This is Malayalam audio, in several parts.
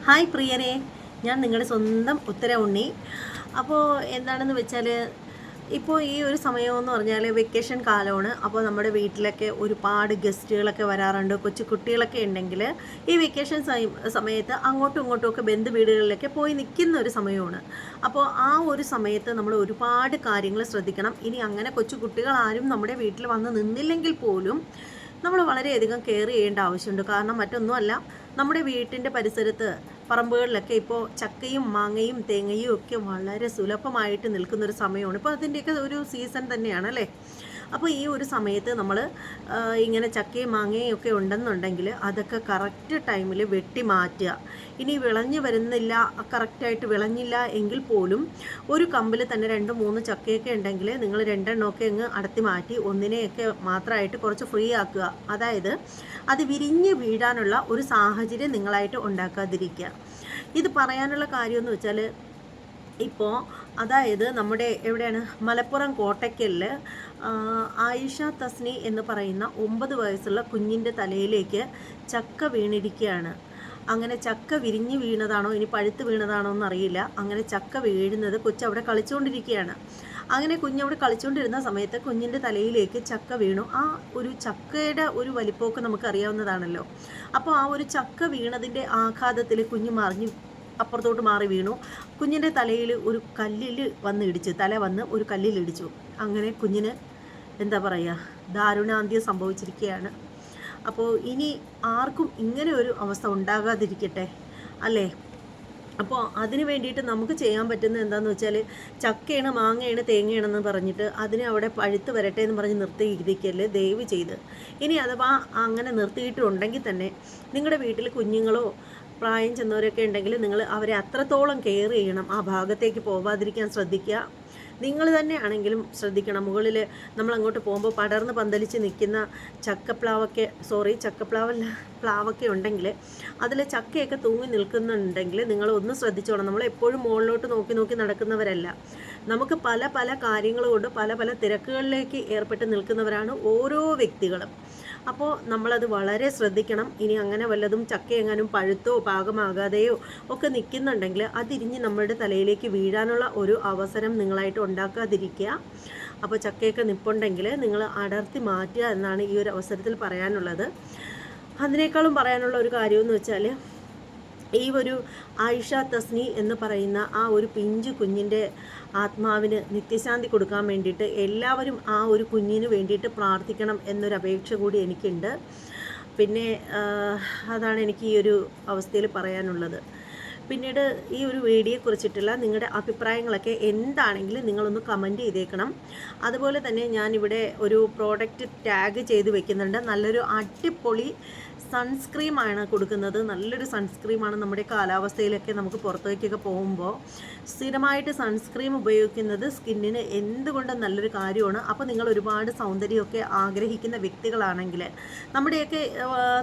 ഹായ് പ്രിയരെ, ഞാൻ നിങ്ങളുടെ സ്വന്തം ഉത്തര ഉണ്ണി. അപ്പോൾ എന്താണെന്ന് വെച്ചാൽ, ഇപ്പോൾ ഈ ഒരു സമയമെന്ന് പറഞ്ഞാൽ വെക്കേഷൻ കാലമാണ്. അപ്പോൾ നമ്മുടെ വീട്ടിലൊക്കെ ഒരുപാട് ഗസ്റ്റുകളൊക്കെ വരാറുണ്ട്. കൊച്ചു കുട്ടികളൊക്കെ ഉണ്ടെങ്കിൽ ഈ വെക്കേഷൻ സമയത്ത് അങ്ങോട്ടും ഇങ്ങോട്ടും ഒക്കെ ബന്ധു വീടുകളിലൊക്കെ പോയി നിൽക്കുന്ന ഒരു സമയമാണ്. അപ്പോൾ ആ ഒരു സമയത്ത് നമ്മൾ ഒരുപാട് കാര്യങ്ങൾ ശ്രദ്ധിക്കണം. ഇനി അങ്ങനെ കൊച്ചു കുട്ടികൾ ആരും നമ്മുടെ വീട്ടിൽ വന്ന് നിന്നില്ലെങ്കിൽ പോലും നമ്മൾ വളരെയധികം കെയർ ചെയ്യേണ്ട ആവശ്യമുണ്ട്. കാരണം മറ്റൊന്നുമല്ല, നമ്മുടെ വീട്ടിൻ്റെ പരിസരത്ത് പറമ്പുകളിലൊക്കെ ഇപ്പോൾ ചക്കയും മാങ്ങയും തേങ്ങയും ഒക്കെ വളരെ സുലഭമായിട്ട് നിൽക്കുന്നൊരു സമയമാണ്. ഇപ്പോൾ അതിൻ്റെയൊക്കെ ഒരു സീസൺ തന്നെയാണ് അല്ലേ. അപ്പോൾ ഈ ഒരു സമയത്ത് നമ്മൾ ഇങ്ങനെ ചക്കയും മാങ്ങയും ഒക്കെ ഉണ്ടെന്നുണ്ടെങ്കിൽ അതൊക്കെ കറക്റ്റ് ടൈമിൽ വെട്ടി മാറ്റുക. ഇനി വിളഞ്ഞു വരുന്നില്ല, കറക്റ്റായിട്ട് വിളഞ്ഞില്ല എങ്കിൽ പോലും ഒരു കമ്പിൽ തന്നെ 2-3 ചക്കയൊക്കെ ഉണ്ടെങ്കിൽ നിങ്ങൾ 2 എണ്ണമൊക്കെ അങ്ങ് അടത്തി മാറ്റി ഒന്നിനെയൊക്കെ മാത്രമായിട്ട് കുറച്ച് ഫ്രീ ആക്കുക. അതായത് അത് വിരിഞ്ഞ് വീഴാനുള്ള ഒരു സാഹചര്യം നിങ്ങളായിട്ട് ഉണ്ടാക്കാതിരിക്കുക. ഇത് പറയാനുള്ള കാര്യമെന്ന് വെച്ചാൽ, ഇപ്പോൾ അതായത് നമ്മുടെ എവിടെയാണ്, മലപ്പുറം കോട്ടയ്ക്കലിൽ ആയിഷ തസ്നി എന്ന് പറയുന്ന 9 വയസ്സുള്ള കുഞ്ഞിൻ്റെ തലയിലേക്ക് ചക്ക വീണിരിക്കുകയാണ്. അങ്ങനെ ചക്ക വിരിഞ്ഞ് വീണതാണോ ഇനി പഴുത്ത് വീണതാണോ എന്നറിയില്ല. അങ്ങനെ ചക്ക വീഴുന്നത് കൊച്ചവിടെ കളിച്ചുകൊണ്ടിരിക്കുകയാണ്. അങ്ങനെ കുഞ്ഞവിടെ കളിച്ചുകൊണ്ടിരുന്ന സമയത്ത് കുഞ്ഞിൻ്റെ തലയിലേക്ക് ചക്ക വീണു. ആ ഒരു ചക്കയുടെ ഒരു വലിപ്പമൊക്കെ നമുക്കറിയാവുന്നതാണല്ലോ. അപ്പോൾ ആ ഒരു ചക്ക വീണതിൻ്റെ ആഘാതത്തിൽ കുഞ്ഞ് മറിഞ്ഞു അപ്പുറത്തോട്ട് മാറി വീണു. കുഞ്ഞിൻ്റെ തലയിൽ ഒരു കല്ലിൽ വന്ന് ഇടിച്ചു, തല വന്ന് ഒരു കല്ലിൽ ഇടിച്ചു. അങ്ങനെ കുഞ്ഞിന് എന്താ പറയുക, ദാരുണാന്ത്യം സംഭവിച്ചിരിക്കുകയാണ്. അപ്പോൾ ഇനി ആർക്കും ഇങ്ങനെ ഒരു അവസ്ഥ ഉണ്ടാകാതിരിക്കട്ടെ അല്ലേ. അപ്പോൾ അതിന് വേണ്ടിയിട്ട് നമുക്ക് ചെയ്യാൻ പറ്റുന്നത് എന്താണെന്ന് വെച്ചാൽ, ചക്കയാണ് മാങ്ങയാണ് തേങ്ങയാണെന്ന് പറഞ്ഞിട്ട് അതിനെ അവിടെ പഴുത്ത് വരട്ടെ എന്ന് പറഞ്ഞ് നിർത്തിയിരിക്കല് ദയവ് ചെയ്ത്. ഇനി അഥവാ അങ്ങനെ നിർത്തിയിട്ടുണ്ടെങ്കിൽ തന്നെ നിങ്ങളുടെ വീട്ടിൽ കുഞ്ഞുങ്ങളോ പ്രായം ചെന്നവരൊക്കെ ഉണ്ടെങ്കിൽ നിങ്ങൾ അവരെ അത്രത്തോളം കെയർ ചെയ്യണം. ആ ഭാഗത്തേക്ക് പോവാതിരിക്കാൻ ശ്രദ്ധിക്കുക. നിങ്ങൾ തന്നെ ആണെങ്കിലും ശ്രദ്ധിക്കണം. മുകളിൽ നമ്മളങ്ങോട്ട് പോകുമ്പോൾ പടർന്ന് പന്തലിച്ച് നിൽക്കുന്ന പ്ലാവൊക്കെ ഉണ്ടെങ്കിൽ അതിൽ ചക്കയൊക്കെ തൂങ്ങി നിൽക്കുന്നുണ്ടെങ്കിൽ നിങ്ങൾ ഒന്ന് ശ്രദ്ധിച്ചോണം. നമ്മൾ എപ്പോഴും മുകളിലോട്ട് നോക്കി നടക്കുന്നവരല്ല. നമുക്ക് പല പല കാര്യങ്ങൾ കൊണ്ട് പല പല തിരക്കുകളിലേക്ക് ഏർപ്പെട്ട് നിൽക്കുന്നവരാണ് ഓരോ വ്യക്തികളും. അപ്പോൾ നമ്മളത് വളരെ ശ്രദ്ധിക്കണം. ഇനി അങ്ങനെ വല്ലതും ചക്ക എങ്ങാനും പഴുത്തോ പാകമാകാതെയോ ഒക്കെ നിൽക്കുന്നുണ്ടെങ്കിൽ അതിരിഞ്ഞ് നമ്മളുടെ തലയിലേക്ക് വീഴാനുള്ള ഒരു അവസരം നിങ്ങളായിട്ട് ഉണ്ടാക്കാതിരിക്കുക. അപ്പോൾ ചക്കയൊക്കെ നിൽപ്പുണ്ടെങ്കിൽ നിങ്ങൾ അടർത്തി മാറ്റുക എന്നാണ് ഈ ഒരു അവസരത്തിൽ പറയാനുള്ളത്. അതിനേക്കാളും പറയാനുള്ള ഒരു കാര്യമെന്ന് വെച്ചാൽ, ഈ ഒരു ആയിഷ തസ്നി എന്ന് പറയുന്ന ആ ഒരു പിഞ്ചു കുഞ്ഞിൻ്റെ ആത്മാവിന് നിത്യശാന്തി കൊടുക്കാൻ വേണ്ടിയിട്ട് എല്ലാവരും ആ ഒരു കുഞ്ഞിന് വേണ്ടിയിട്ട് പ്രാർത്ഥിക്കണം എന്നൊരു അപേക്ഷ കൂടി എനിക്കുണ്ട്. പിന്നെ അതാണ് എനിക്ക് ഈ ഒരു അവസ്ഥയിൽ പറയാനുള്ളത്. പിന്നീട് ഈ ഒരു വീഡിയോയെക്കുറിച്ചിട്ടുള്ള നിങ്ങളുടെ അഭിപ്രായങ്ങളൊക്കെ എന്താണെങ്കിലും നിങ്ങളൊന്ന് കമൻറ്റ് ചെയ്തേക്കണം. അതുപോലെ തന്നെ ഞാനിവിടെ ഒരു പ്രോഡക്റ്റ് ടാഗ് ചെയ്ത് വെക്കുന്നുണ്ട്. നല്ലൊരു അടിപൊളി സൺസ്ക്രീമാണ് കൊടുക്കുന്നത്. നല്ലൊരു സൺസ്ക്രീമാണ്. നമ്മുടെ കാലാവസ്ഥയിലൊക്കെ നമുക്ക് പുറത്തേക്കൊക്കെ പോകുമ്പോൾ സ്ഥിരമായിട്ട് സൺസ്ക്രീം ഉപയോഗിക്കുന്നത് സ്കിന്നിന് എന്തുകൊണ്ടും നല്ലൊരു കാര്യമാണ്. അപ്പോൾ നിങ്ങൾ ഒരുപാട് സൗന്ദര്യമൊക്കെ ആഗ്രഹിക്കുന്ന വ്യക്തികളാണെങ്കിൽ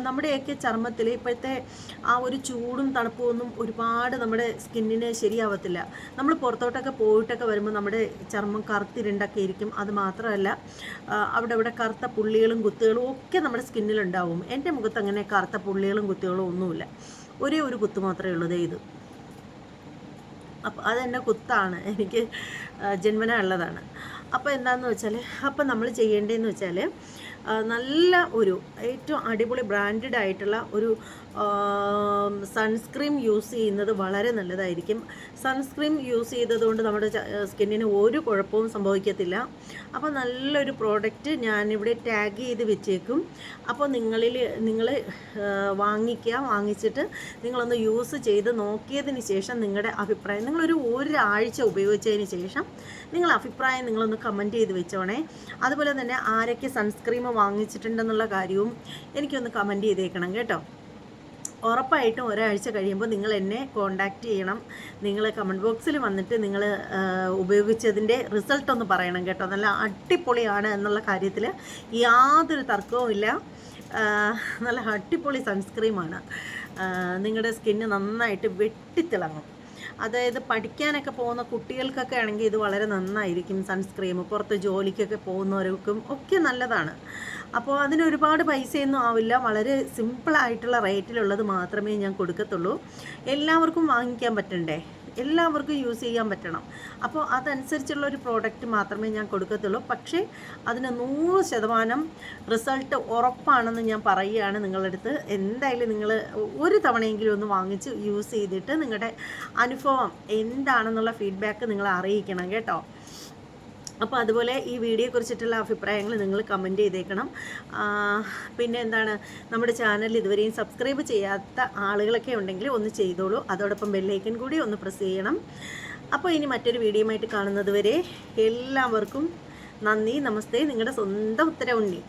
നമ്മുടെയൊക്കെ ചർമ്മത്തിൽ ഇപ്പോഴത്തെ ആ ഒരു ചൂടും തണുപ്പും ഒന്നും ഒരുപാട് നമ്മുടെ സ്കിന്നിന് ശരിയാവത്തില്ല. നമ്മൾ പുറത്തോട്ടൊക്കെ പോയിട്ടൊക്കെ വരുമ്പോൾ നമ്മുടെ ചർമ്മം കറുത്തിരുണ്ടൊക്കെ ഇരിക്കും. അത് മാത്രമല്ല, അവിടെ കറുത്ത പുള്ളികളും കുത്തുകളും ഒക്കെ നമ്മുടെ സ്കിന്നിലുണ്ടാവും. എൻ്റെ മുഖത്ത് അങ്ങനെ കറുത്ത പുള്ളികളും കുത്തുകളും ഒന്നുമില്ല. ഒരേ ഒരു കുത്ത് മാത്രമേ ഉള്ളൂ, ഇത്. അപ്പോൾ അതെൻ്റെ കുത്താണ്, എനിക്ക് ജന്മനാ ഉള്ളതാണ്. അപ്പോൾ എന്താണെന്ന് വെച്ചാൽ, അപ്പോൾ നമ്മൾ ചെയ്യേണ്ടതെന്ന് വെച്ചാൽ, നല്ല ഒരു ഏറ്റവും അടിപൊളി ബ്രാൻഡഡ് ആയിട്ടുള്ള ഒരു സൺസ്ക്രീം യൂസ് ചെയ്യുന്നത് വളരെ നല്ലതായിരിക്കും. സൺസ്ക്രീം യൂസ് ചെയ്തതുകൊണ്ട് നമ്മുടെ സ്കിന്നിന് ഒരു കുഴപ്പവും സംഭവിക്കത്തില്ല. അപ്പോൾ നല്ലൊരു പ്രോഡക്റ്റ് ഞാനിവിടെ ടാഗ് ചെയ്ത് വെച്ചേക്കും. അപ്പോൾ നിങ്ങൾ വാങ്ങിച്ചിട്ട് നിങ്ങളൊന്ന് യൂസ് ചെയ്ത് നോക്കിയതിന് ശേഷം നിങ്ങളുടെ അഭിപ്രായം, ഒരാഴ്ച ഉപയോഗിച്ചതിന് ശേഷം അഭിപ്രായം നിങ്ങളൊന്ന് കമൻറ്റ് ചെയ്ത് വെച്ചോണേ. അതുപോലെ തന്നെ ആരൊക്കെ സൺസ്ക്രീം വാങ്ങിച്ചിട്ടുണ്ടെന്നുള്ള കാര്യവും എനിക്കൊന്ന് കമൻറ്റ് ചെയ്തേക്കണം കേട്ടോ. ഉറപ്പായിട്ടും ഒരാഴ്ച കഴിയുമ്പോൾ നിങ്ങൾ എന്നെ കോണ്ടാക്റ്റ് ചെയ്യണം. നിങ്ങൾ കമൻറ്റ് ബോക്സിൽ വന്നിട്ട് നിങ്ങൾ ഉപയോഗിച്ചതിൻ്റെ റിസൾട്ട് ഒന്ന് പറയണം കേട്ടോ. നല്ല അടിപൊളിയാണ് എന്നുള്ള കാര്യത്തിൽ യാതൊരു തർക്കവുമില്ല. നല്ല അടിപൊളി സൺസ്ക്രീമാണ്. നിങ്ങളുടെ സ്കിന്ന് നന്നായിട്ട് വെട്ടിത്തിളങ്ങും. അതായത് പഠിക്കാനൊക്കെ പോകുന്ന കുട്ടികൾക്കൊക്കെ ആണെങ്കിൽ ഇത് വളരെ നന്നായിരിക്കും. സൺസ്ക്രീം പുറത്ത് ജോലിക്കൊക്കെ പോകുന്നവർക്കും ഒക്കെ നല്ലതാണ്. അപ്പോൾ അതിന് ഒരുപാട് പൈസയൊന്നും ആവില്ല. വളരെ സിമ്പിളായിട്ടുള്ള റേറ്റിലുള്ളത് മാത്രമേ ഞാൻ കൊടുക്കത്തുള്ളൂ. എല്ലാവർക്കും വാങ്ങിക്കാൻ പറ്റണ്ടേ, എല്ലാവർക്കും യൂസ് ചെയ്യാൻ പറ്റണം. അപ്പോൾ അതനുസരിച്ചുള്ള ഒരു പ്രോഡക്റ്റ് മാത്രമേ ഞാൻ കൊടുക്കത്തുള്ളൂ. പക്ഷേ അതിന് 100% റിസൾട്ട് ഉറപ്പാണെന്ന് ഞാൻ പറയുകയാണ് നിങ്ങളുടെ അടുത്ത്. എന്തായാലും നിങ്ങൾ ഒരു തവണയെങ്കിലും ഒന്ന് വാങ്ങിച്ച് യൂസ് ചെയ്തിട്ട് നിങ്ങളുടെ അനുഭവം എന്താണെന്നുള്ള ഫീഡ്ബാക്ക് നിങ്ങൾ അറിയിക്കണം കേട്ടോ. അപ്പോൾ അതുപോലെ ഈ വീഡിയോയെക്കുറിച്ചിട്ടുള്ള അഭിപ്രായങ്ങൾ നിങ്ങൾ കമൻറ്റ് ചെയ്തേക്കണം. പിന്നെ എന്താണ്, നമ്മുടെ ചാനൽ ഇതുവരെയും സബ്സ്ക്രൈബ് ചെയ്യാത്ത ആളുകളൊക്കെ ഉണ്ടെങ്കിൽ ഒന്ന് ചെയ്തോളൂ. അതോടൊപ്പം ബെല്ലൈക്കൻ കൂടി ഒന്ന് പ്രസ് ചെയ്യണം. അപ്പോൾ ഇനി മറ്റൊരു വീഡിയോയുമായിട്ട് കാണുന്നത് വരെ എല്ലാവർക്കും നന്ദി, നമസ്തേ. നിങ്ങളുടെ സ്വന്തം ഉത്തര ഉണ്ണി.